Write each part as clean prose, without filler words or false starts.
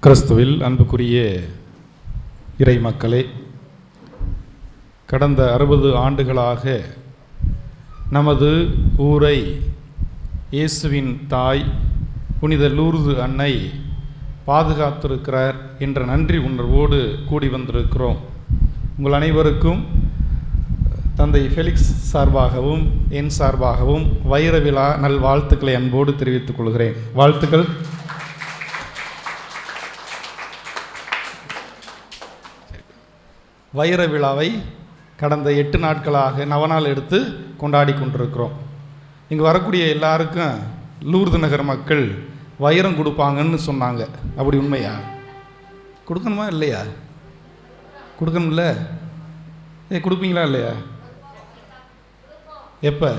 கிறிஸ்துவில் அன்புக்குரிய இறை மக்களே, கடந்த 60 ஆண்டுகளாக நமது ஊரை இயேசுவின் தாய் புனித லூர்து அன்னை பாதுகாத்திருக்கிறார் என்ற நன்றி உணர்வோடு கூடி வந்திருக்கிறோம். உங்கள் அனைவருக்கும் தந்தை ஃபெலிக்ஸ் சார்பாகவும் என் சார்பாகவும் வைர விழா நல்வாழ்த்துக்களை அன்போடு தெரிவித்துக் கொள்கிறேன். வாழ்த்துக்கள். வைர விழாவை கடந்த 8 நாட்களாக நவநாள் எடுத்து கொண்டாடி கொண்டிருக்கிறோம். இங்கே வரக்கூடிய எல்லாருக்கும் லூர்து நகர் மக்கள் வைரம் கொடுப்பாங்கன்னு சொன்னாங்க. அப்படி உண்மையா? கொடுக்கணுமா இல்லையா? கொடுக்கணும்ல? கொடுப்பீங்களா இல்லையா? எப்போ?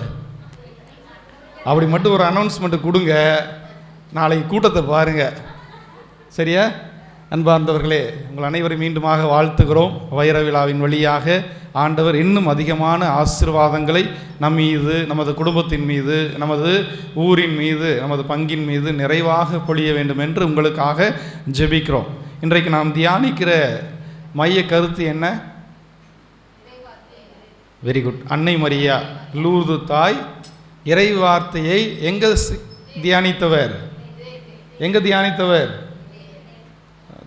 அப்படி மட்டும் ஒரு அனௌன்ஸ்மெண்ட்டு கொடுங்க, நாளைக்கு கூட்டத்தை பாருங்கள். சரியா? அன்பார்ந்தவர்களே, உங்கள் அனைவரும் மீண்டுமாக வாழ்த்துகிறோம். வைர விழாவின் வழியாக ஆண்டவர் இன்னும் அதிகமான ஆசீர்வாதங்களை நம் மீது, நமது குடும்பத்தின் மீது, நமது ஊரின் மீது, நமது பங்கின் மீது நிறைவாக பொழிய வேண்டும் என்று உங்களுக்காக ஜெபிக்கிறோம். இன்றைக்கு நாம் தியானிக்கிற மைய கருத்து என்ன? Very good. அன்னை மரியா லூர்து தாய் இறை வார்த்தையை எங்கே தியானித்தவர்? எங்கே தியானித்தவர்?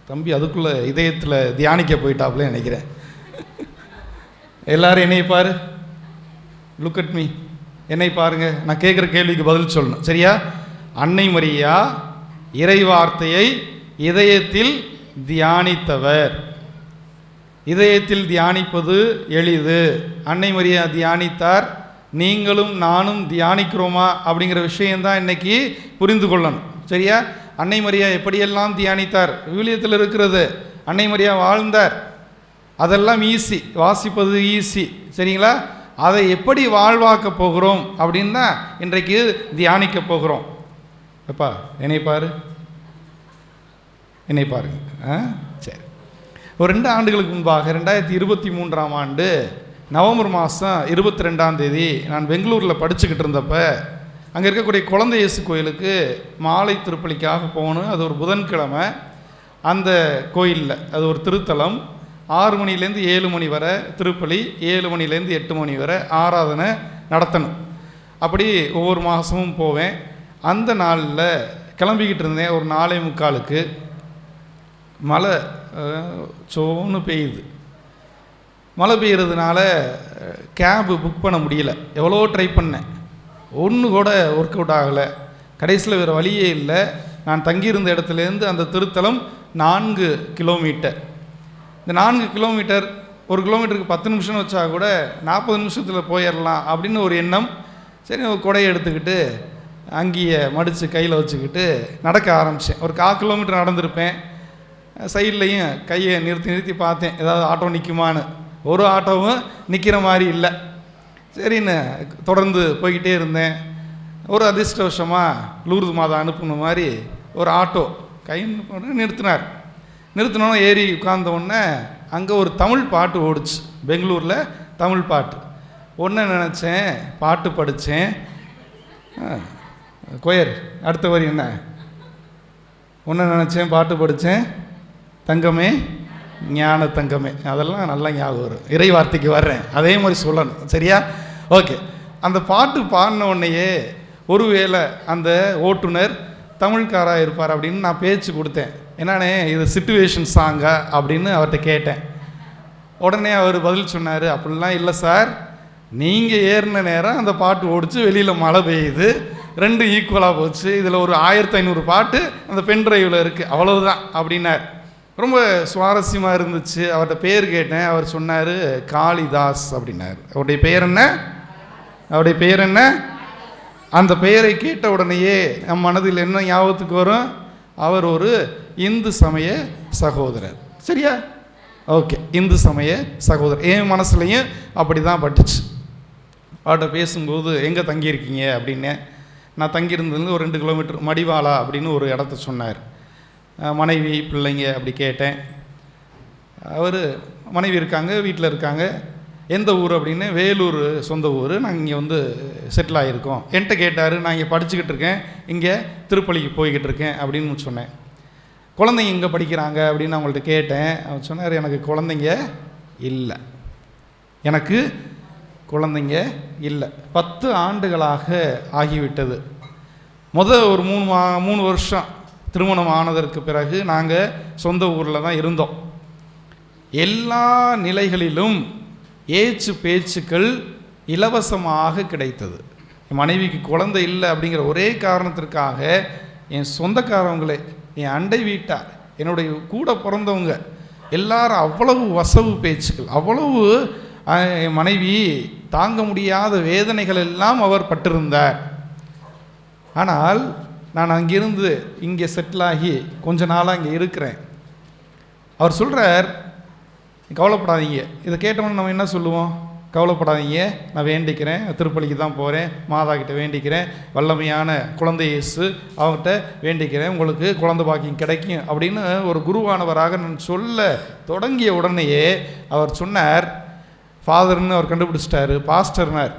தம்பி அதுக்குள்ளே இதயத்தில் தியானிக்க போயிட்டாப்புல நினைக்கிறேன். எல்லாரும் என்னை பாரு, லுக் அட் மீ, என்னை பாருங்க. நான் கேட்குற கேள்விக்கு பதில் சொல்லணும். சரியா? அன்னை மரியா இறை வார்த்தையை இதயத்தில் தியானித்தவர். இதயத்தில் தியானிப்பது எளிது. அன்னை மரியா தியானித்தார், நீங்களும் நானும் தியானிக்கிறோமா அப்படிங்கிற விஷயந்தான் இன்னைக்கு புரிந்து கொள்ளணும். சரியா? அன்னை மரியா எப்படியெல்லாம் தியானித்தார் விவிலியத்தில் இருக்கிறது. அன்னை மரியா வாழ்ந்தார், அதெல்லாம் ஈஸி, வாசிப்பது ஈஸி. சரிங்களா? அதை எப்படி வாழ்வாக்க போகிறோம் அப்படின்னு தான் இன்றைக்கு தியானிக்க போகிறோம். எப்பா என்னை பாரு, என்னை பாருங்க. சரி, ஒரு 2 ஆண்டுகளுக்கு முன்பாக 2023ஆம் ஆண்டு நவம்பர் மாதம் 22ஆம் தேதி நான் பெங்களூரில் படிச்சுக்கிட்டு இருந்தப்போ அங்கே இருக்கக்கூடிய குழந்தை இயேசு கோயிலுக்கு மாலை திருப்பலிக்காக போகணும். அது ஒரு புதன்கிழமை. அந்த கோயிலில் அது ஒரு திருத்தலம். 6 மணிலேருந்து 7 மணி வரை திருப்பலி, 7 மணிலேருந்து 8 மணி வரை ஆராதனை நடத்தணும். அப்படி ஒவ்வொரு மாதமும் போவேன். அந்த நாளில் கிளம்பிக்கிட்டு இருந்தேன். ஒரு 4:45க்கு மழை சோன்னு பெய்யுது. மழை பெய்யறதுனால கேபு புக் பண்ண முடியல. எவ்வளோ ட்ரை பண்ணேன், ஒன்று கூட ஒர்க் அவுட் ஆகலை. கடைசியில் வேறு வழியே இல்லை. நான் தங்கியிருந்த இடத்துலேருந்து அந்த திருத்தலம் 4 கிலோமீட்டர். இந்த 4 கிலோமீட்டர், 1 கிலோமீட்டருக்கு 10 நிமிஷம் வச்சா கூட 40 நிமிஷத்தில் போயிடலாம் அப்படின்னு ஒரு எண்ணம். சரி, ஒரு கொடையை எடுத்துக்கிட்டு அங்கேயே மடித்து கையில் வச்சுக்கிட்டு நடக்க ஆரம்பித்தேன். ஒரு 1/4 கிலோமீட்டர் நடந்திருப்பேன். சைட்லையும் கையை நிறுத்தி பார்த்தேன், ஏதாவது ஆட்டோ நிற்குமான்னு. ஒரு ஆட்டோவும் நிற்கிற மாதிரி இல்லை. சரின்னு தொடர்ந்து போய்கிட்டே இருந்தேன். ஒரு அதிர்ஷ்டவசமாக லூர்து மாதா அனுப்புன மாதிரி ஒரு ஆட்டோ கை நிறுத்தினார். நிறுத்தினோன்னு ஏறி உட்கார்ந்த உடனே அங்கே ஒரு தமிழ் பாட்டு ஓடிச்சு. பெங்களூரில் தமிழ் பாட்டு. ஒன்று நினச்சேன், பாட்டு படித்தேன். கொயர் அடுத்த வரி என்ன? ஒன்று நினச்சேன், பாட்டு படித்தேன், தங்கமே ஞான தங்கமே. அதெல்லாம் நல்லா ஞாபகம் வரும். இறை வார்த்தைக்கு வர்றேன், அதே மாதிரி சொல்லணும். சரியா? ஓகே. அந்த பாட்டு பாடின உடனேயே ஒருவேளை அந்த ஓட்டுநர் தமிழ்காராக இருப்பார் அப்படின்னு நான் பேச்சு கொடுத்தேன். என்னண்ணே இது சிச்சுவேஷன் சாங்கா அப்படின்னு அவர்கிட்ட கேட்டேன். உடனே அவர் பதில் சொன்னார், அப்படிலாம் இல்லை சார், நீங்கள் ஏறின நேரம் அந்த பாட்டு ஓடிச்சு, வெளியில் மழை பெய்யுது, 2 ஈக்குவலாக போச்சு, இதில் ஒரு 1500 பாட்டு அந்த பென் டிரைவில் இருக்குது, அவ்வளவுதான் அப்படின்னார். ரொம்ப சுவாரஸ்யமாக இருந்துச்சு. அவர்கிட்ட பேர் கேட்டேன். அவர் சொன்னார் காளிதாஸ் அப்படின்னார். அவருடைய பெயர் என்ன? அவருடைய பெயர் என்ன? அந்த பெயரை கேட்ட உடனேயே நம் மனதில் என்ன ஞாபகத்துக்கு வரும்? அவர் ஒரு இந்து சமய சகோதரர். சரியா? ஓகே, இந்து சமய சகோதரர். என் மனசுலையும் அப்படி தான் பட்டுச்சு. அவர்கிட்ட பேசும்போது எங்கே தங்கியிருக்கீங்க அப்படின்னு. நான் தங்கியிருந்ததுலேருந்து ஒரு 2 கிலோமீட்டர் மடிவாளா அப்படின்னு ஒரு இடத்த சொன்னார். மனைவி பிள்ளைங்க அப்படி கேட்டேன். அவர் மனைவி இருக்காங்க, வீட்டில் இருக்காங்க. எந்த ஊர் அப்படின்னு. வேலூர் சொந்த ஊர், நாங்கள் இங்கே வந்து செட்டில் ஆகியிருக்கோம். என்கிட்ட கேட்டார், நான் இங்கே படிச்சுக்கிட்டு இருக்கேன், இங்கே திருப்பலிக்கு போய்கிட்டு இருக்கேன் அப்படின்னு சொன்னேன். குழந்தைங்க எங்கே படிக்கிறாங்க அப்படின்னு அவங்கள்ட்ட கேட்டேன். அவர் சொன்னார், எனக்கு குழந்தைங்க இல்லை, எனக்கு குழந்தைங்க இல்லை. 10 ஆண்டுகளாக ஆகிவிட்டது. ஒரு 3 வருஷம் திருமணம் ஆனதற்கு பிறகு நாங்கள் சொந்த ஊரில் தான் இருந்தோம். எல்லா நிலைகளிலும் பேச்சுக்கள் இலவசமாக கிடைத்தது. என் மனைவிக்கு குழந்தை இல்லை அப்படிங்கிற ஒரே காரணத்திற்காக என் சொந்தக்காரவங்களே, என் அண்டை வீட்டார், என்னுடைய கூட பிறந்தவங்க எல்லாரும் அவ்வளவு வசவு பேச்சுக்கள், அவ்வளவு என் மனைவி தாங்க முடியாத வேதனைகள் எல்லாம் அவர் பட்டிருந்தார். ஆனால் நான் அங்கிருந்து இங்கே செட்டில் ஆகி கொஞ்ச நாளாக இங்கே இருக்கிறேன். அவர் சொல்கிறார், கவலைப்படாதீங்க. இதை கேட்டவொன்னு நம்ம என்ன சொல்லுவோம்? கவலைப்படாதீங்க, நான் வேண்டிக்கிறேன், திருப்பலிக்கு தான் போகிறேன், மாதா கிட்ட வேண்டிக்கிறேன், வல்லமையான குழந்தை இயேசு அவங்ககிட்ட வேண்டிக்கிறேன், உங்களுக்கு குழந்தை பாக்கியம் கிடைக்கும் அப்படின்னு ஒரு குருவானவராக நான் சொல்ல தொடங்கிய உடனேயே அவர் சொன்னார், ஃபாதர்னு அவர் கண்டுபிடிச்சிட்டாரு, பாஸ்டர்னார்.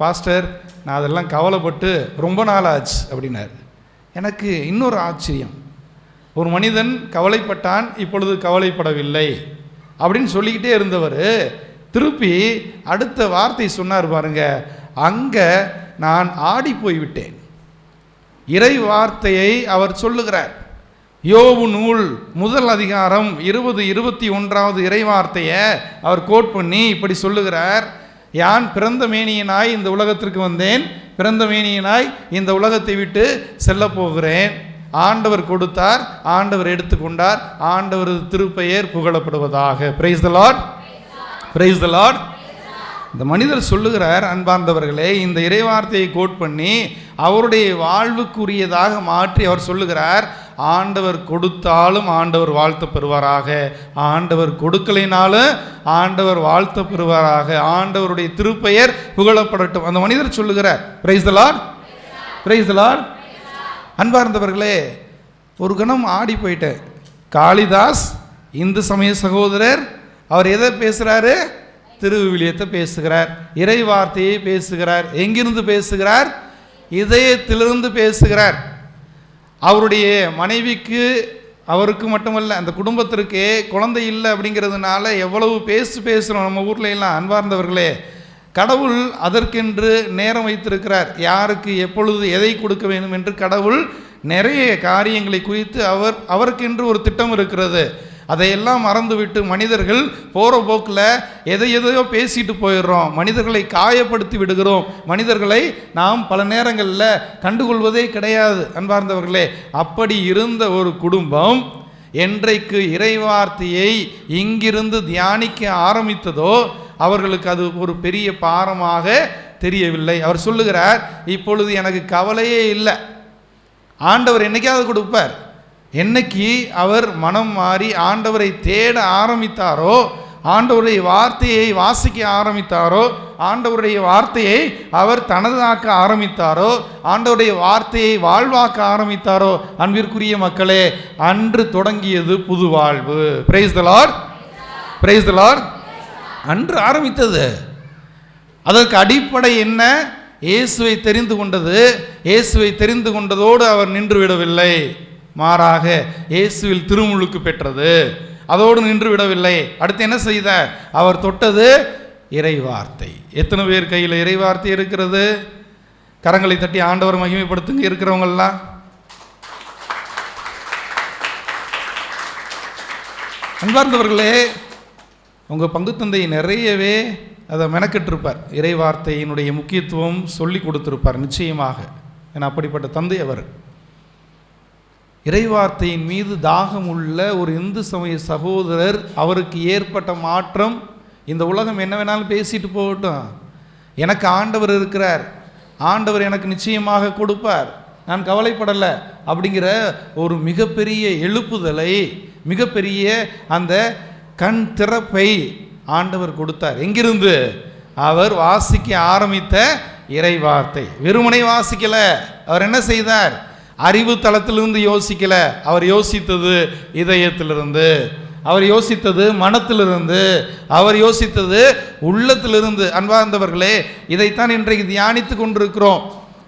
பாஸ்டர், நான் அதெல்லாம் கவலைப்பட்டு ரொம்ப நாள் ஆச்சு அப்படின்னார். எனக்கு இன்னொரு ஆச்சரியம், ஒரு மனிதன் கவலைப்பட்டான், இப்பொழுது கவலைப்படவில்லை அப்படின்னு சொல்லிக்கிட்டே இருந்தவர் திருப்பி அடுத்த வார்த்தை சொன்னார் பாருங்க, அங்கே நான் ஆடி போய்விட்டேன். இறை வார்த்தையை அவர் சொல்லுகிறார். யோபு நூல் 1 அதிகாரம் 20-21 இறை வார்த்தையை அவர் கோட் பண்ணி இப்படி சொல்லுகிறார், யான் பிறந்த மேனியனாய் இந்த உலகத்திற்கு வந்தேன், பிறந்த மேனியனாய் இந்த உலகத்தை விட்டு செல்ல போகிறேன். ஆண்டவர் கொடுத்தார், ஆண்டவர் எடுத்துக்கொண்டார், ஆண்டவர் திருப்பெயர் புகழப்படுவதாக. Praise the lord, praise the lord. இந்த மனிதர் சொல்லுகிறார், அன்பார்ந்தவர்களே, இந்த இறைவார்த்தையை கோட் பண்ணி அவருடைய வாழ்வுக்குரியதாக மாற்றி அவர் சொல்லுகிறார், ஆண்டவர் கொடுத்தாலும் ஆண்டவர் வாழ்த்த பெறுவாராக, ஆண்டவர் கொடுக்கலைனாலும் ஆண்டவர் வாழ்த்த பெறுவாராக, ஆண்டவருடைய திருப்பெயர் புகழப்படட்டும். அந்த மனிதர் சொல்லுகிறார். Price the lord, praise the Lord. அன்பார்ந்தவர்களே, ஒரு கணம் ஆடி போயிட்டேன். காளிதாஸ் இந்து சமய சகோதரர், அவர் எதை பேசுகிறாரு? திருவிவிலியத்தை பேசுகிறார், இறை வார்த்தையை பேசுகிறார். எங்கிருந்து பேசுகிறார்? இதயத்திலிருந்து பேசுகிறார். அவருடைய மனைவிக்கு, அவருக்கு மட்டுமல்ல, அந்த குடும்பத்திற்கே குழந்தை இல்லை அப்படிங்கிறதுனால எவ்வளவு பேசுகிறோம் நம்ம ஊர்ல எல்லாம். அன்பார்ந்தவர்களே, கடவுள் அதற்கென்று நேரம் வைத்திருக்கிறார். யாருக்கு எப்பொழுது எதை கொடுக்க வேண்டும் என்று கடவுள் நிறைய காரியங்களை குறித்து அவருக்கென்று ஒரு திட்டம் இருக்கிறது. அதையெல்லாம் மறந்துவிட்டு மனிதர்கள் போகிற போக்கில் எதையோ பேசிட்டு போயிடுறோம், மனிதர்களை காயப்படுத்தி விடுகிறோம், மனிதர்களை நாம் பல நேரங்களில் கண்டுகொள்வதே கிடையாது. அன்பார்ந்தவர்களே, அப்படி இருந்த ஒரு குடும்பம் என்றைக்கு இறைவார்த்தையை இங்கிருந்து தியானிக்க ஆரம்பித்ததோ அவர்களுக்கு அது ஒரு பெரிய பாரமாக தெரியவில்லை. அவர் சொல்லுகிறார், இப்பொழுது எனக்கு கவலையே இல்லை. ஆண்டவர் என்னைக்காவது கொடுப்பார். என்னைக்கு அவர் மனம் மாறி ஆண்டவரை தேட ஆரம்பித்தாரோ, ஆண்டவருடைய வார்த்தையை வாசிக்க ஆரம்பித்தாரோ, ஆண்டவருடைய வார்த்தையை அவர் தனதாக்க ஆரம்பித்தாரோ, ஆண்டவருடைய வார்த்தையை வாழ்வாக்க ஆரம்பித்தாரோ, அன்பிற்குரிய மக்களே, அன்று தொடங்கியது புது வாழ்வு. Price the lord, praise the Lord. அன்று ஆரம்பித்தது. அதற்கு அடிப்படை என்ன? இயேசுவை தெரிந்து கொண்டது. இயேசுவை தெரிந்து கொண்டதோடு அவர் நின்று விடவில்லை, மாறாக இயேசுவில் திருமுழுக்கு பெற்றது. அதோடு நின்று விடவில்லை. அடுத்து என்ன செய்தார்? அவர் தொட்டது இறைவார்த்தை. எத்தனை பேர் கையில் இறைவார்த்தை இருக்கிறது? கரங்களை தட்டி ஆண்டவர் மகிமைப்படுத்துங்க. இருக்கிறவங்கெல்லாம் அன்பார்ந்தவர்களே, உங்கள் பங்கு தந்தை நிறையவே அதை மெனக்கெட்டிருப்பார். இறைவார்த்தையினுடைய முக்கியத்துவம் சொல்லி கொடுத்திருப்பார் நிச்சயமாக. ஏன்னா அப்படிப்பட்ட தந்தை அவர். இறைவார்த்தையின் மீது தாகம் உள்ள ஒரு இந்து சமய சகோதரர், அவருக்கு ஏற்பட்ட மாற்றம், இந்த உலகம் என்ன வேணாலும் பேசிட்டு போகட்டும், எனக்கு ஆண்டவர் இருக்கிறார், ஆண்டவர் எனக்கு நிச்சயமாக கொடுப்பார், நான் கவலைப்படலை அப்படிங்கிற ஒரு மிகப்பெரிய எழுப்புதலை, மிகப்பெரிய அந்த கண் திறப்பை ஆண்டவர் கொடுத்தார். எங்கிருந்து? அவர் வாசிக்க ஆரம்பித்த இறைவார்த்தை. வெறுமனை வாசிக்கல, அவர் என்ன செய்தார்? அறிவு தளத்திலிருந்து யோசிக்கல, அவர் யோசித்தது இதயத்திலிருந்து, அவர் யோசித்தது மனத்திலிருந்து, அவர் யோசித்தது உள்ளத்திலிருந்து. அன்பார்ந்தவர்களே, இதைத்தான் இன்றைக்கு தியானித்து கொண்டிருக்கிறோம்.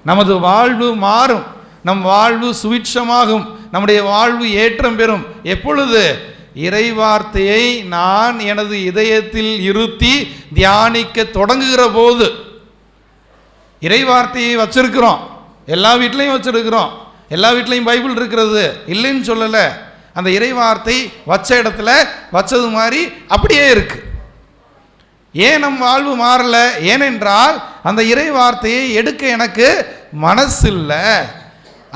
நமது வாழ்வு மாறும், நம் வாழ்வு சுவிட்சமாகும். நம்முடைய வாழ்வு ஏற்றம் பெறும். எப்பொழுது? இறைவார்த்தையை நான் எனது இதயத்தில் இருத்தி தியானிக்க தொடங்குகிற போது. இறைவார்த்தையை வச்சிருக்கிறோம், எல்லா வீட்லையும் வச்சிருக்கிறோம், எல்லா வீட்லையும் பைபிள் இருக்கிறது, இல்லைன்னு சொல்லலை. அந்த இறைவார்த்தை வச்ச இடத்துல வச்சது மாதிரி அப்படியே இருக்கு. ஏன் நம் வாழ்வு மாறல? ஏனென்றால் அந்த இறைவார்த்தையை எடுக்க எனக்கு மனசு இல்லை.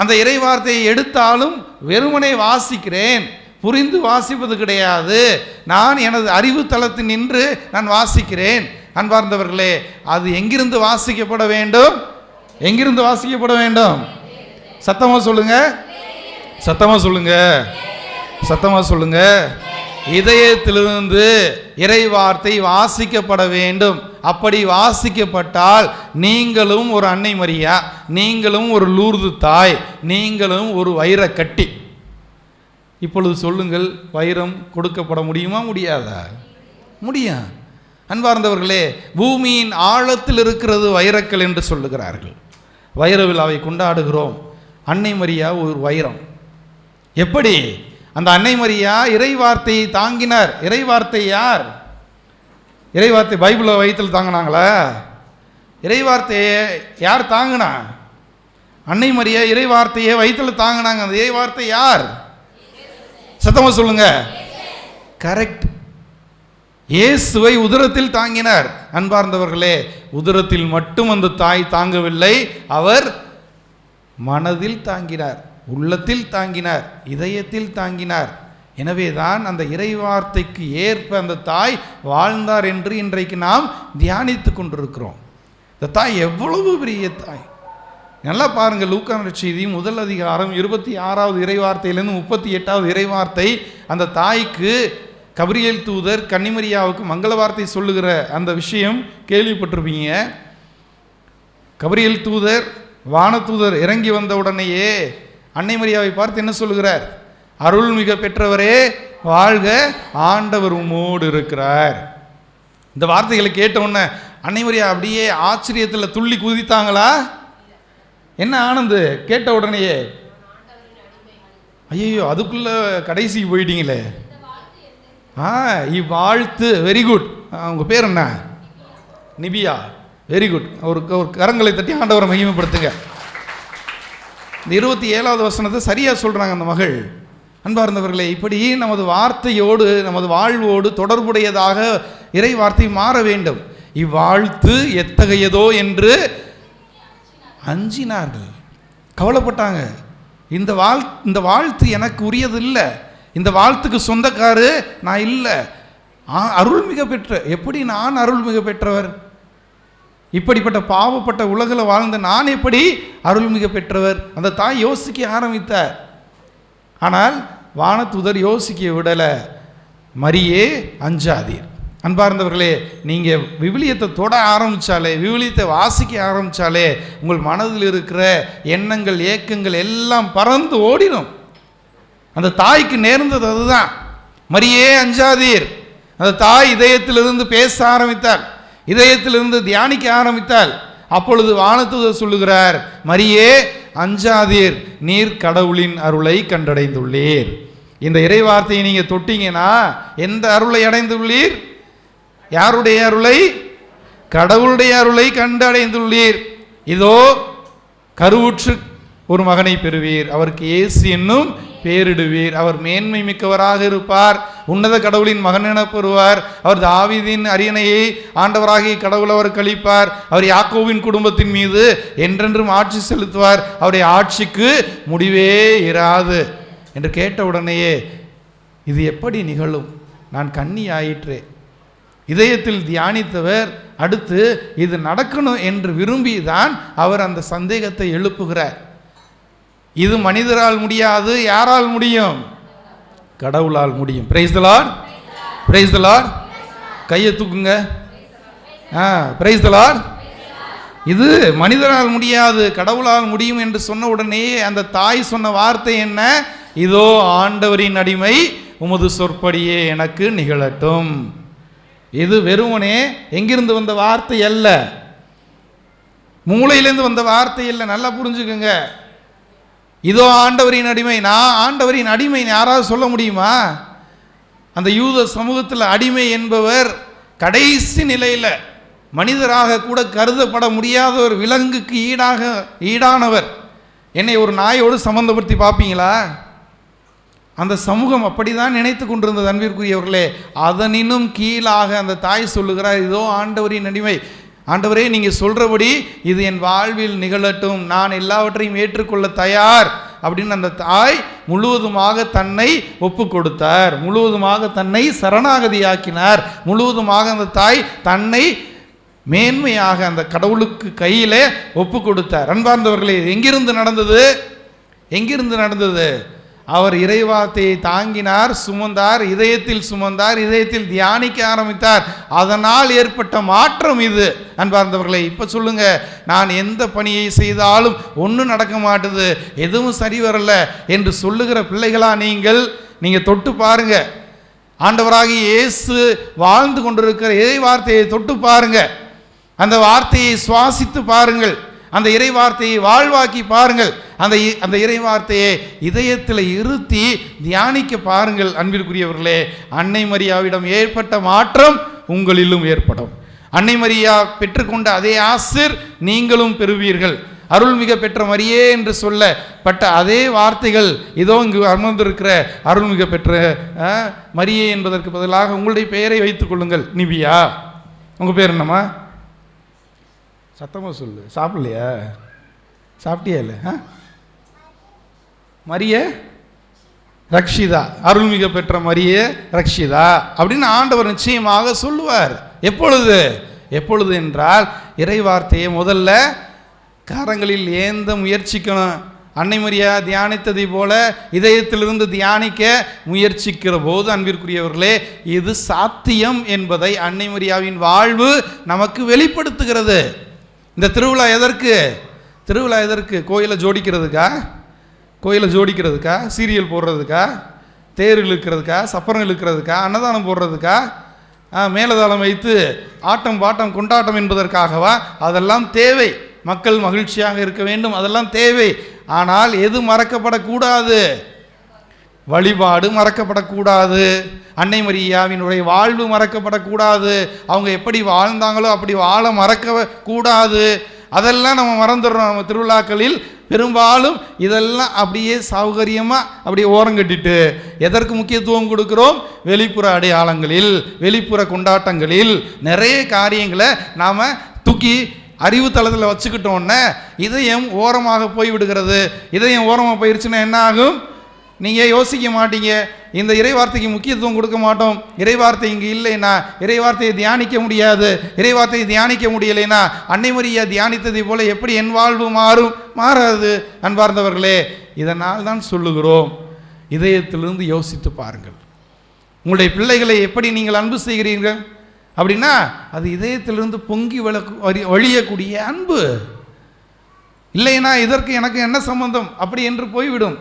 அந்த இறைவார்த்தையை எடுத்தாலும் வெறுமனே வாசிக்கிறேன், புரிந்து வாசிப்பது கிடையாது. நான் எனது அறிவு தளத்தில் நின்று நான் வாசிக்கிறேன். அன்பார்ந்தவர்களே, அது எங்கிருந்து வாசிக்கப்பட வேண்டும்? எங்கிருந்து வாசிக்கப்பட வேண்டும்? சத்தமா சொல்லுங்க, சத்தமா சொல்லுங்க, சத்தமா சொல்லுங்க. இதயத்திலிருந்து இறைவார்த்தை வாசிக்கப்பட வேண்டும். அப்படி வாசிக்கப்பட்டால் நீங்களும் ஒரு அன்னை மரியா, நீங்களும் ஒரு லூர்து தாய், நீங்களும் ஒரு வைர கட்டி. இப்பொழுது சொல்லுங்கள், வைரம் கொடுக்கப்பட முடியுமா? முடியாதா? முடியும். அன்பார்ந்தவர்களே, பூமியின் ஆழத்தில் இருக்கிறது வைரக்கல் என்று சொல்லுகிறார்கள். வைர விழாவை கொண்டாடுகிறோம். அன்னை மரியா ஒரு வைரம். எப்படி அந்த அன்னை மரியா இறைவார்த்தையை தாங்கினார்? இறைவார்த்தை யார்? இறைவார்த்தை பைபிளை வயிற்றில் தாங்கினாங்களா? இறைவார்த்தையை யார் தாங்கினா? அன்னை மரியா இறைவார்த்தையை வயிற்றில் தாங்கினாங்க. அந்த இறைவார்த்தை யார்? சத்தமா சொல்லுங்க. கரெக்ட். இயேசுவை உதரத்தில் தாங்கினார். அன்பார்ந்தவர்களே, உதரத்தில் மட்டும் அந்த தாய் தாங்கவில்லை, அவர் மனதில் தாங்கினார், உள்ளத்தில் தாங்கினார், இதயத்தில் தாங்கினார். எனவேதான் அந்த இறைவார்த்தைக்கு ஏற்ப அந்த தாய் வாழ்ந்தார் என்று இன்றைக்கு நாம் தியானித்து கொண்டிருக்கிறோம். இந்த தாய் எவ்வளவு பெரிய தாய்! நல்லா பாருங்க, லூக்கா நற்செய்தி 1 அதிகாரம் 26வது இறைவார்த்தையிலிருந்து 38வது இறைவார்த்தை. அந்த தாய்க்கு கபிரியேல் தூதர் கன்னிமரியாவுக்கு மங்கள வார்த்தை சொல்லுகிற அந்த விஷயம் கேள்விப்பட்டிருப்பீங்க. கபிரியேல் தூதர், வானதூதர் இறங்கி வந்த உடனேயே அன்னை மரியாவை பார்த்து என்ன சொல்லுகிறார்? அருள்மிக பெற்றவரே வாழ்க, ஆண்டவர் உம்மோடு இருக்கிறார். இந்த வார்த்தைகளை கேட்ட உடனே அன்னை மரியா அப்படியே ஆச்சரியத்தில் துள்ளி குதித்தாங்களா? என்ன ஆனந்து கேட்ட உடனேயே? ஐயோ, அதுக்குள்ள கடைசி போயிட்டீங்களே. இவ்வாழ்த்து, வெரி குட். உங்க பேர் என்ன? நிபியா, வெரி குட். ஒரு கரங்களை தட்டி ஆண்டவரை மகிமைப்படுத்துங்க. இந்த 27வது வசனத்தை சரியா சொல்றாங்க அந்த மகள். அன்பார்ந்தவர்களே, இப்படி நமது வார்த்தையோடு நமது வாழ்வோடு தொடர்புடையதாக இறை வார்த்தை மாற வேண்டும். இவ்வாழ்த்து எத்தகையதோ என்று அஞ்சினார்கள், கவலைப்பட்டாங்க. இந்த வாழ்த்து எனக்கு உரியது இல்லை, இந்த வாழ்த்துக்கு சொந்தக்காரு நான் இல்லை. அருள்மிக பெற்ற, எப்படி நான் அருள்மிக பெற்றவர்? இப்படிப்பட்ட பாவப்பட்ட உலகில் வாழ்ந்த நான் எப்படி அருள்மிக பெற்றவர்? அந்த தாய் யோசிக்க ஆரம்பித்தார். ஆனால் வானதூதர் யோசிக்க விடலை. மரியே அஞ்சாதீர். அன்பார்ந்தவர்களே, நீங்கள் விவிலியத்தை தொட ஆரம்பித்தாலே, விவிலியத்தை வாசிக்க ஆரம்பித்தாலே உங்கள் மனதில் இருக்கிற எண்ணங்கள், ஏக்கங்கள் எல்லாம் பறந்து ஓடிடும். அந்த தாய்க்கு நேர்ந்தது அதுதான். மரியே அஞ்சாதீர். அந்த தாய் இதயத்திலிருந்து பேச ஆரம்பித்தாள், இதயத்திலிருந்து தியானிக்க ஆரம்பித்தாள். அப்பொழுது வானதூதர் சொல்லுகிறார், மரியே அஞ்சாதீர், நீர் கடவுளின் அருளை கண்டடைந்துள்ளீர். இந்த இறைவார்த்தையை நீங்க தொட்டீங்கன்னா எந்த அருளை அடைந்துள்ளீர்? யாருடைய அருளை? கடவுளுடைய அருளை கண்டடைந்துள்ளீர். இதோ கருவுற்று ஒரு மகனை பெறுவீர், அவருக்கு இயேசு என்னும் பேரிடுவீர். அவர் மேன்மை மிக்கவராக இருப்பார், உன்னத கடவுளின் மகன் என பெறுவார். அவர் தாவீதின் அரியணையை ஆண்டவராகிய கடவுள் அவர் கழிப்பார். அவர் யாக்கோவின் குடும்பத்தின் மீது என்றென்றும் ஆட்சி செலுத்துவார். அவருடைய ஆட்சிக்கு முடிவே இராது என்று கேட்ட உடனேயே இது எப்படி நிகழும்? நான் கன்னி ஆயிற்றே. இதயத்தில் தியானித்தவர் அடுத்து இது நடக்கணும் என்று விரும்பிதான் அவர் அந்த சந்தேகத்தை எழுப்புகிறார். இது மனிதரால் முடியாது, யாரால் முடியும்? கடவுளால் முடியும். Price the lord, praise the Lord. கையை தூக்குங்க. Price the Lord. இது மனிதரால் முடியாது, கடவுளால் முடியும் என்று சொன்ன உடனே அந்த தாய் சொன்ன வார்த்தை என்ன? இதோ ஆண்டவரின் அடிமை, உமது சொற்படியே எனக்கு நிகழட்டும். இது வெறுமனே எங்கிருந்து வந்த வார்த்தை அல்ல, மூளையிலிருந்து வந்த வார்த்தை அல்ல. நல்லா புரிஞ்சுக்குங்க. இதோ ஆண்டவரின் அடிமை, நான் ஆண்டவரின் அடிமை யாராவது சொல்ல முடியுமா? அந்த யூத சமூகத்தில் அடிமை என்பவர் கடைசி நிலையில் மனிதராக கூட கருதப்பட முடியாத ஒரு விலங்குக்கு ஈடானவர். என்னை ஒரு நாயோடு சம்பந்தப்படுத்தி பார்ப்பீங்களா? அந்த சமூகம் அப்படிதான் நினைத்து கொண்டிருந்தது அன்பிற்குரியவர்களே. அதனினும் கீழாக அந்த தாய் சொல்லுகிறார், இதோ ஆண்டவரின் அடிமை, ஆண்டவரே நீங்கள் சொல்கிறபடி இது என் வாழ்வில் நிகழட்டும், நான் எல்லாவற்றையும் ஏற்றுக்கொள்ள தயார் அப்படின்னு அந்த தாய் முழுவதுமாக தன்னை ஒப்பு கொடுத்தார், முழுவதுமாக தன்னை சரணாகதியாக்கினார், முழுவதுமாக அந்த தாய் தன்னை மேன்மையாக அந்த கடவுளுக்கு கையிலே ஒப்பு கொடுத்தார். அன்பார்ந்தவர்களே, எங்கிருந்து நடந்தது? எங்கிருந்து நடந்தது? அவர் இறைவார்த்தையை தாங்கினார், சுமந்தார், இதயத்தில் சுமந்தார், இதயத்தில் தியானிக்க ஆரம்பித்தார். அதனால் ஏற்பட்ட மாற்றம் இது. அன்பார்ந்தவர்களே, இப்போ சொல்லுங்க, நான் எந்த பணியை செய்தாலும் ஒன்றும் நடக்க மாட்டுது, எதுவும் சரி வரல என்று சொல்லுகிற பிள்ளைகளா நீங்கள் தொட்டு பாருங்க. ஆண்டவராகி இயேசு வாழ்ந்து கொண்டிருக்கிற இறை வார்த்தையை தொட்டு பாருங்க, அந்த வார்த்தையை சுவாசித்து பாருங்கள், அந்த இறை வார்த்தையை வாழ்வாக்கி பாருங்கள், அந்த இறை வார்த்தையை இதயத்தில் இருத்தி தியானிக்க பாருங்கள். அன்பிற்குரியவர்களே, அன்னை மரியாவிடம் ஏற்பட்ட மாற்றம் உங்களிலும் ஏற்படும். அன்னை மரியா பெற்றுக்கொண்ட அதே ஆசிர் நீங்களும் பெறுவீர்கள். அருள்மிக பெற்ற மரியே என்று சொல்லப்பட்ட அதே வார்த்தைகள் இதோ இங்கு அமர்ந்திருக்கிற அருள்மிக பெற்ற மரியே என்பதற்கு பதிலாக உங்களுடைய பெயரை வைத்துக் கொள்ளுங்கள். நிவியா, உங்கள் பேர் என்னம்மா? சத்தமாக சொல்லு. சாப்பிடலையா? சாப்பிட்டியா? இல்லை. மரிய ரக்ஷிதா, அருள்மிக பெற்ற மரிய ரக்ஷிதா அப்படின்னு ஆண்டவர் நிச்சயமாக சொல்லுவார். எப்பொழுது என்றால், இறை வார்த்தையை முதல்ல காரங்களில் ஏந்த முயற்சிக்கணும். அன்னை மரியா தியானித்ததை போல இதயத்திலிருந்து தியானிக்க முயற்சிக்கிற போது அன்பிற்குரியவர்களே, இது சாத்தியம் என்பதை அன்னை மரியாவின் வாழ்வு நமக்கு வெளிப்படுத்துகிறது. இந்த திருவிழா எதற்கு? கோயிலை ஜோடிக்கிறதுக்கா? சீரியல் போடுறதுக்கா? தேர் இழுக்கிறதுக்கா? சப்பரம் இழுக்கிறதுக்கா? அன்னதானம் போடுறதுக்கா? மேலதாளம் வைத்து ஆட்டம் பாட்டம் கொண்டாட்டம் என்பதற்காகவா? அதெல்லாம் தேவை. மக்கள் மகிழ்ச்சியாக இருக்க வேண்டும், அதெல்லாம் தேவை. ஆனால் எது மறக்கப்படக்கூடாது? வழிபாடு மறக்கப்படக்கூடாது. அன்னை மரியாவினுடைய வாழ்வு மறக்கப்படக்கூடாது. அவங்க எப்படி வாழ்ந்தாங்களோ அப்படி வாழ மறக்கக்கூடாது. அதெல்லாம் நம்ம மறந்துடுறோம். நம்ம திருவிழாக்களில் பெரும்பாலும் இதெல்லாம் அப்படியே சௌகரியமாக அப்படியே ஓரங்கட்டிட்டு எதற்கு முக்கியத்துவம் கொடுக்கிறோம்? வெளிப்புற அடையாளங்களில், வெளிப்புற கொண்டாட்டங்களில் நிறைய காரியங்களை நாம் தூக்கி அறிவு தளத்தில் வச்சுக்கிட்டோன்னே இதயம் ஓரமாக போய் விடுகிறது. இதயம் ஓரமாக போயிடுச்சுன்னா என்ன ஆகும்? நீங்கள் யோசிக்க மாட்டீங்க. இந்த இறை வார்த்தைக்கு முக்கியத்துவம் கொடுக்க மாட்டோம். இறை வார்த்தை இங்கே இல்லைன்னா இறை வார்த்தையை தியானிக்க முடியாது. இறை வார்த்தையை தியானிக்க முடியலைன்னா அன்னை மரியா தியானித்ததை போல எப்படி என் வாழ்வு மாறாது. அன்பார்ந்தவர்களே, இதனால் தான் சொல்லுகிறோம், இதயத்திலிருந்து யோசித்து பாருங்கள். உங்களுடைய பிள்ளைகளை எப்படி நீங்கள் அன்பு செய்கிறீர்கள் அப்படின்னா அது இதயத்திலிருந்து பொங்கி வழியக்கூடிய அன்பு. இல்லைன்னா இதற்கு எனக்கு என்ன சம்பந்தம் அப்படி என்று போய்விடும்.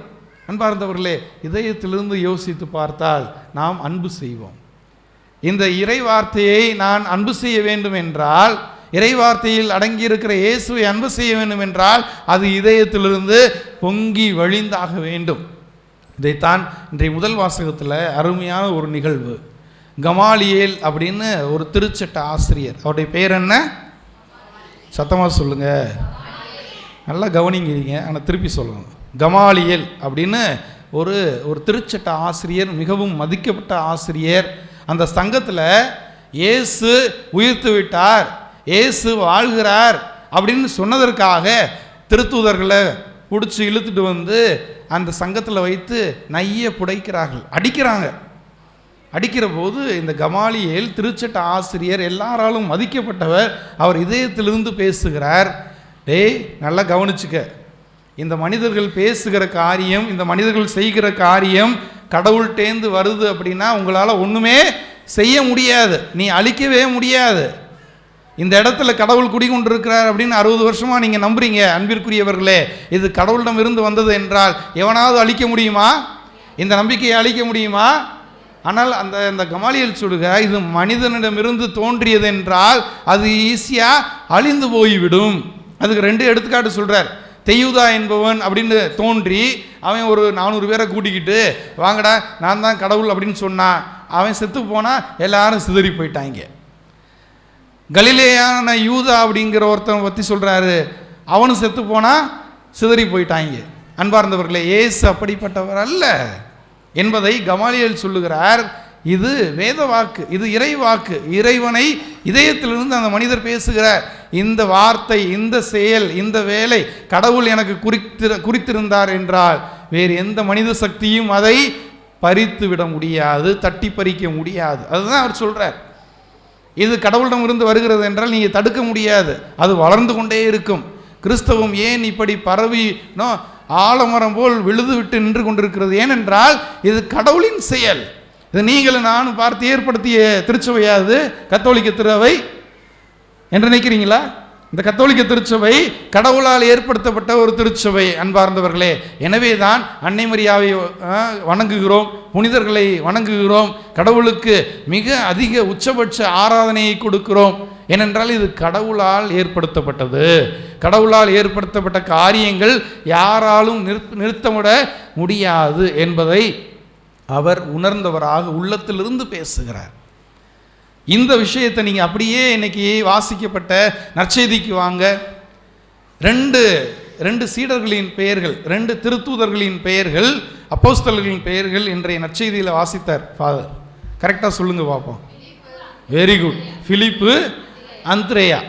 அன்பார்ந்தவர்களே, இதயத்திலிருந்து யோசித்து பார்த்தால் நாம் அன்பு செய்வோம். இந்த இறை வார்த்தையை நான் அன்பு செய்ய வேண்டும் என்றால், இறை வார்த்தையில் அடங்கியிருக்கிற இயேசுவை அன்பு செய்ய வேண்டும் என்றால் அது இதயத்திலிருந்து பொங்கி வழிந்தாக வேண்டும். இதைத்தான் இன்றைய முதல் வாசகத்தில் அருமையான ஒரு நிகழ்வு. கமாலியேல் அப்படின்னு ஒரு திருச்சட்ட ஆசிரியர், அவருடைய பெயர் என்ன? சத்தமாக சொல்லுங்க, நல்லா கவனிங்கிறீங்க, ஆனால் திருப்பி சொல்லணும். கமாலியேல் அப்படின்னு ஒரு திருச்சட்ட ஆசிரியர், மிகவும் மதிக்கப்பட்ட ஆசிரியர். அந்த சங்கத்தில் இயேசு உயிர்த்து விட்டார், இயேசு வாழ்கிறார் அப்படின்னு சொன்னதற்காக திருத்தூதர்களை பிடிச்சி இழுத்துட்டு வந்து அந்த சங்கத்தில் வைத்து நைய புடைக்கிறார்கள், அடிக்கிற போது இந்த கமாலியேல் திருச்சட்ட ஆசிரியர், எல்லாராலும் மதிக்கப்பட்டவர், அவர் இதயத்திலிருந்து பேசுகிறார். டேய், நல்லா கவனிச்சுக்க, இந்த மனிதர்கள் பேசுகிற காரியம், இந்த மனிதர்கள் செய்கிற காரியம் கடவுள்கிட்டேந்து வருது அப்படின்னா உங்களால் ஒன்றுமே செய்ய முடியாது, நீ அழிக்கவே முடியாது. இந்த இடத்துல கடவுள் குடிகொண்டிருக்கிறார் அப்படின்னு 60 வருஷமாக நீங்கள் நம்புறீங்க. அன்பிற்குரியவர்களே, இது கடவுளிடம் இருந்து வந்தது என்றால் எவனாவது அழிக்க முடியுமா? இந்த நம்பிக்கையை அழிக்க முடியுமா? ஆனால் அந்த கமாலியேல் சொல்லுக, இது மனிதனிடமிருந்து தோன்றியது என்றால் அது ஈஸியாக அழிந்து போய்விடும். அதுக்கு 2 எடுத்துக்காட்டு சொல்கிறார். தெய்யுதா என்பவன் அப்படின்னு தோன்றி அவன் ஒரு 400 பேரை கூட்டிக்கிட்டு வாங்கடா நான் தான் கடவுள் அப்படின்னு சொன்னான். அவன் செத்து போனால் எல்லாரும் சிதறி போயிட்டாங்க. கலிலேயான யூதா அப்படிங்கிற ஒருத்தன் பற்றி சொல்கிறாரு, அவனும் செத்து போனால் சிதறி போயிட்டாங்க. அன்பார்ந்தவர்களே, இயேசு அப்படிப்பட்டவர் அல்ல என்பதை கமாலியேல் சொல்லுகிறார். இது வேத வாக்கு, இது இறை வாக்கு. இறைவனை இதயத்திலிருந்து அந்த மனிதர் பேசுகிறார். இந்த வார்த்தை, இந்த செயல், இந்த வேலை கடவுள் எனக்கு குறித்திருந்தார் என்றால் வேறு எந்த மனித சக்தியும் அதை பறித்து விட முடியாது, தட்டி பறிக்க முடியாது. அதுதான் அவர் சொல்றார். இது கடவுளிடம் இருந்து வருகிறது என்றால் நீங்கள் தடுக்க முடியாது, அது வளர்ந்து கொண்டே இருக்கும். கிறிஸ்தவம் ஏன் இப்படி பரவி ஆலமரம் போல் விழுது விட்டு நின்று கொண்டிருக்கிறது? ஏனென்றால் இது கடவுளின் செயல். இது நீங்களும் நானும் பார்த்து ஏற்படுத்திய திருச்சபையாது கத்தோலிக்க திருவை என்று நினைக்கிறீங்களா? இந்த கத்தோலிக்க திருச்சபை கடவுளால் ஏற்படுத்தப்பட்ட ஒரு திருச்சபை. அன்பார்ந்தவர்களே, எனவே தான் அன்னை மரியாவை வணங்குகிறோம், புனிதர்களை வணங்குகிறோம், கடவுளுக்கு மிக அதிக உச்சபட்ச ஆராதனையை கொடுக்கிறோம். ஏனென்றால் இது கடவுளால் ஏற்படுத்தப்பட்டது. கடவுளால் ஏற்படுத்தப்பட்ட காரியங்கள் யாராலும் நிறுத்தவிட முடியாது என்பதை அவர் உணர்ந்தவராக உள்ளத்திலிருந்து பேசுகிறார். இந்த விஷயத்தை நீங்கள் அப்படியே இன்னைக்கு வாசிக்கப்பட்ட நற்செய்திக்கு வாங்க. ரெண்டு சீடர்களின் பெயர்கள், 2 திருத்தூதர்களின் பெயர்கள், அப்போஸ்தலர்களின் பெயர்கள் இன்றைய நற்செய்தியில் வாசித்தார் ஃபாதர். கரெக்டாக சொல்லுங்க பார்ப்போம். Very good. பிலிப்பு, அந்திரேயா.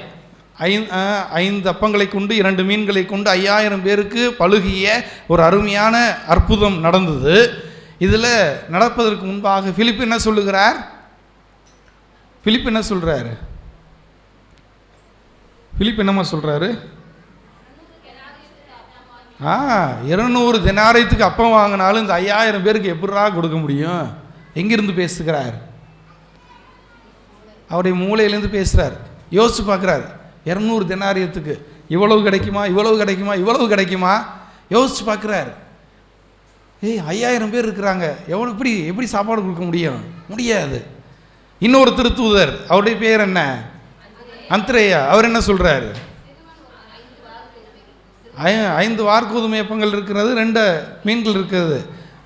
5 அப்பங்களை கொண்டு 2 மீன்களை கொண்டு 5000 பேருக்கு பழுகிய ஒரு அருமையான அற்புதம் நடந்தது. இதில் நடப்பதற்கு முன்பாக பிலிப்பு என்ன சொல்லுகிறார்? பிலிப்பு என்ன சொல்றாரு? பிலிப்பு என்னமா சொல்றாரு? 200 தெனாரியத்துக்கு அப்பம் வாங்கினாலும் இந்த 5000 பேருக்கு எப்படிரா கொடுக்க முடியும்? எங்கிருந்து பேசுகிறார்? அவருடைய மூளையிலேருந்து பேசுகிறார். யோசிச்சு பார்க்குறாரு, 200 தெனாரியத்துக்கு இவ்வளவு கிடைக்குமா, இவ்வளவு கிடைக்குமா, இவ்வளவு கிடைக்குமா? யோசிச்சு பார்க்குறாரு. 5000 பேர் இருக்கிறாங்க, எப்படி சாப்பாடு கொடுக்க முடியாது. இன்னொரு திருத்தூதர், அவருடைய பேர் என்ன? அந்திரேயா. அவர் என்ன சொல்றாரு? 5 வார்கோதுமை அப்பங்கள் இருக்கிறது, 2 மீன்கள் இருக்கிறது.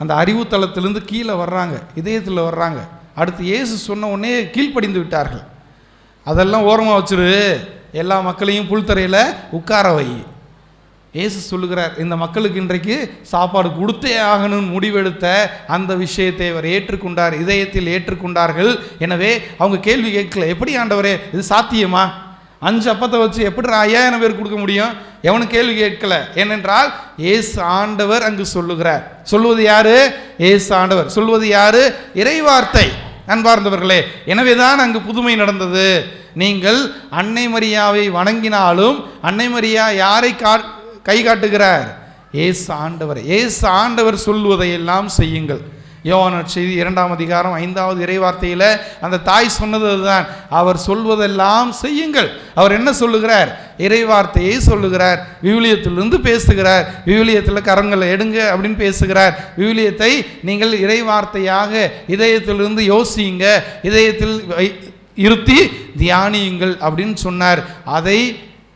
அந்த அறிவு தளத்திலிருந்து கீழே வர்றாங்க, இதயத்தில் வர்றாங்க. அடுத்து இயேசு சொன்ன உடனே கீழ்ப்படிந்து விட்டார்கள். அதெல்லாம் ஓரமாக வச்சிரு, எல்லா மக்களையும் புல்தரையில் உட்கார வை. இயேசு சொல்லுகிறார், இந்த மக்களுக்கு இன்றைக்கு சாப்பாடு கொடுத்தே ஆகணும்னு முடிவெடுத்த அந்த விஷயத்தை அவர் ஏற்றுக்கொண்டார், இதயத்தில் ஏற்றுக்கொண்டார்கள். எனவே அவங்க கேள்வி கேட்கல, எப்படி ஆண்டவரே இது சாத்தியமா? 5 அப்பத்தை வச்சு எப்படி 5000 பேர் கொடுக்க முடியும்? எவனும் கேள்வி கேட்கல. ஏனென்றால் இயேசு ஆண்டவர் அங்கு சொல்லுகிறார். சொல்வது யாரு? இயேசு ஆண்டவர். சொல்வது யாரு? இறைவார்த்தை. அன்பார்ந்தவர்களே, எனவேதான் அங்கு புதுமை நடந்தது. நீங்கள் அன்னை மரியாவை வணங்கினாலும் அன்னை மரியா யாரை கை காட்டுகிறார்? இயேசு ஆண்டவர். இயேசு ஆண்டவர் சொல்வதையெல்லாம் செய்யுங்கள். யோவான் நற்செய்தி 2ஆம் அதிகாரம் 5வது இறைவார்த்தையில் அந்த தாய் சொன்னது அதுதான், அவர் சொல்வதெல்லாம் செய்யுங்கள். அவர் என்ன சொல்லுகிறார்? இறைவார்த்தையை சொல்லுகிறார். விவிலியத்திலிருந்து பேசுகிறார். விவிலியத்தில் கரங்களை எடுங்க அப்படின்னு பேசுகிறார். விவிலியத்தை நீங்கள் இறைவார்த்தையாக இதயத்திலிருந்து யோசியுங்க, இதயத்தில் இருத்தி தியானியுங்கள் அப்படின்னு சொன்னார். அதை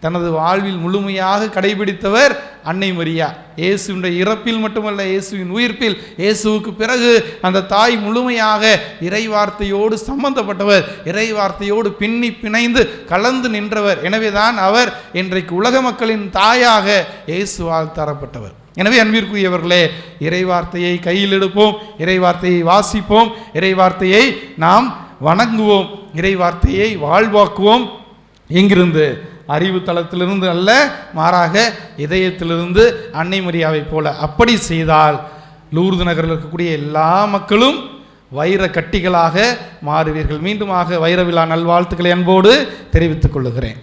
தனது வாழ்வில் முழுமையாக கடைபிடித்தவர் அன்னை மரியா. இயேசுவின் இறப்பில் மட்டுமல்ல, இயேசுவின் உயிர்ப்பில், இயேசுவுக்கு பிறகு அந்த தாய் முழுமையாக இறைவார்த்தையோடு சம்பந்தப்பட்டவர், இறைவார்த்தையோடு பின்னி பிணைந்து கலந்து நின்றவர். எனவேதான் அவர் இன்றைக்கு உலக மக்களின் தாயாக இயேசுவால் தரப்பட்டவர். எனவே அன்பிற்குரியவர்களே, இறைவார்த்தையை கையில் எடுப்போம், இறைவார்த்தையை வாசிப்போம், இறைவார்த்தையை நாம் வணங்குவோம், இறைவார்த்தையை வாழ்வாக்குவோம். எங்கிருந்து? அறிவு தளத்திலிருந்து அல்ல, மாறாக இதயத்திலிருந்து அன்னை மரியாவை போல. அப்படி செய்தால் லூர்து நகரில் இருக்கக்கூடிய எல்லா மக்களும் வைர கட்டிகளாக மாறுவீர்கள். மீண்டுமாக வைர விழா நல்வாழ்த்துக்களை அன்போடு தெரிவித்துக் கொள்ளுகிறேன்.